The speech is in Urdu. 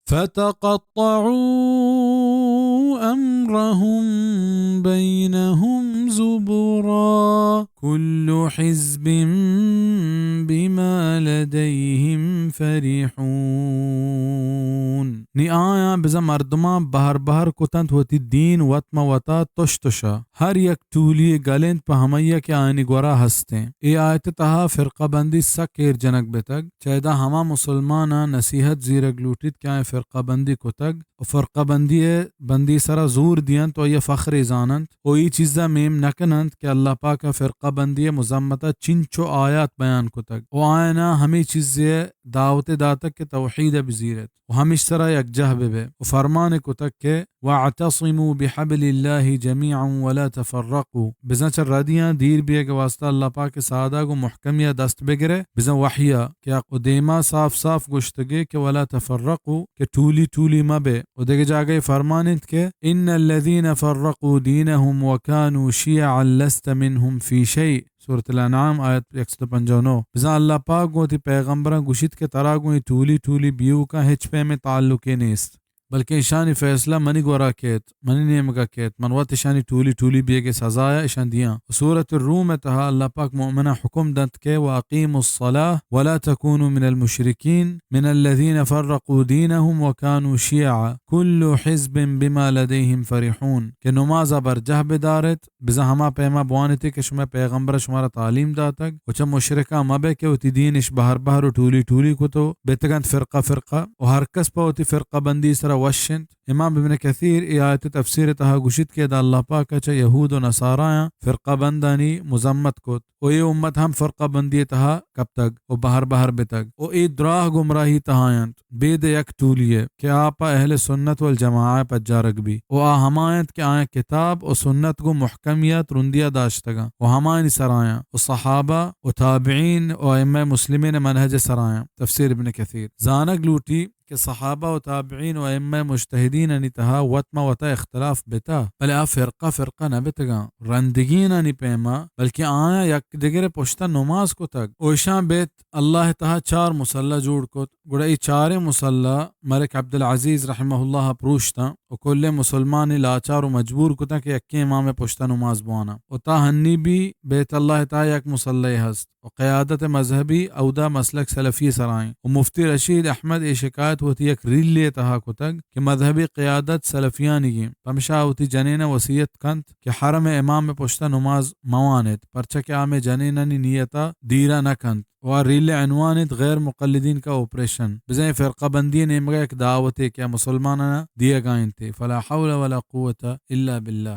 فتقطعوا أمرهم بينهم زبرا كل حزب بما لديهم فرحون. نی آیا بزا مردما بہر بہر کتند ہوتی دین وطما وطا تش تشا ہر یک ٹولی گلند پہ ہمیا کے آئینی گورا ہستیں. ای آیت تہا فرقہ بندی سکیر جنک بتگ چیدہ ہما مسلمانا نصیحت زیرگ لوٹید کیا فرقہ بندی کتگ و فرقہ بندی سرا زور دیاں تو یہ فخر زانند و ای چیزا میم نکنند کہ اللہ پاک فرقہ بندی مزمتا چنچو آیات بیان کتگ و آئینا ہمیں چیزیں دعوت داتک کے توحید بزیرت و ہمیش سرا یک جہب بے و فرمان کتگ کے وَاعْتَصِمُوا بِحَبْلِ اللَّهِ جَمِيعًا وَلَا تَفَرَّقُوا بزن چر ردیاں دیر بھی کے واسطہ اللہ پاک سادہ کو محکمیہ دست بگرے بزن وحیہ کیا قدیمہ صاف صاف گشتگے کہ وَلَا تَفَرَّقُوا کہ ٹولی مبے و دیکھ جاگے فرمانت کہ إِنَّ الَّذِينَ فَرَّقُوا دِينَهُمْ وَكَانُوا شِيَعًا لَسْتَ مِنْهُمْ فِي شَيْءٍ سورۃ الانعام آیت 155. بزن اللہ پاک گو تی پیغمبران گوشت کے ترا گوئی ٹولی بیو کا ہچ پہ میں تعلق نیست بلکہ ایشانی فیصلہ منی گورا کیت منی نیمگا کیت منوات ایشانی ٹولی بیے کے سزایا ایشان دیاں. سورۃ الروم تہا اللہ پاک مؤمنہ حکم دنت کے وَأَقِيمُوا الصَّلَاةَ وَلَا تَكُونُوا مِنَ الْمُشْرِكِينَ مِنَ الَّذِينَ فَرَّقُوا دِينَهُمْ وَكَانُوا شِيَعًا كُلُّ حِزْبٍ بِمَا لَدَيْهِمْ فَرِحُونَ کہ نمازہ بر جہ بدارت بزا ہما پیما بوانتی کہ شما پیغمبر شمارا تعلیم داتک وچا مشرکہ مبے کہ ہوتی دینش بہر و ٹولی کو تو بیتگند فرقہ و ہر کس پا ہوتی فرقہ بندی سرا وشند. امام ابن کثیر ای آیت تفسیر تہا گوشت کے دا اللہ پاک چا یہود و نصارایاں فرقہ بندانی مذمت کت و ای امت ہم فرقہ بندی تہا کب تک و بہر بتگ و ای دراہ گمراہی تہایند بید یک ٹولیے کہ آپا اہل سنت والجماعہ پر جارگ بھی و ہمایند کہ آئیں کتاب و سنت کو محکمیت رندیہ داشتگا و ہمائن سرایاں و صحابہ و تابعین و ائمہ مسلمین منہج سرایاں. تفسیر ابن کثیر زانگ لوٹی کہ صحابہ و تابعین و ائمہ مجتہدین انی تہا وطا اختلاف بتا بلے آ فرقہ نہ بتگا رندگین انی پیما بلکہ آیا یک دیگر پشتا نماز کو تک اوشاں بیت اللہ تہا 4 مسلح جوڑ کت گڑائی 4 مسلح ملک عبدالعزیز رحمہ اللہ پروشتا و کل مسلمان لاچار و مجبور کتا کہ یکی امام پشتا نماز بوانا و تا ہنی بھی بیت اللہ تہا یک مسلح ہست و قیادت مذہبی اودا مسلک سلفی سرائیں و مفتی رشید احمد شکایت ہوتی یک ریل لیے تہا کتگ کہ مذہبی قیادت سلفیانی گیم پمشا ہوتی جنین وصیت کنت کہ حرم امام پشتا نماز موانت پرچہ کہ آم جنینانی نیتا دیرہ نہ کنت و ریل عنوانت غیر مقلدین کا آپریشن بزیں فرقہ بندی نیمگا ایک دعوت ہے کیا مسلمانانا دیے گائن تھے فلا حول ولا قوت الا باللہ.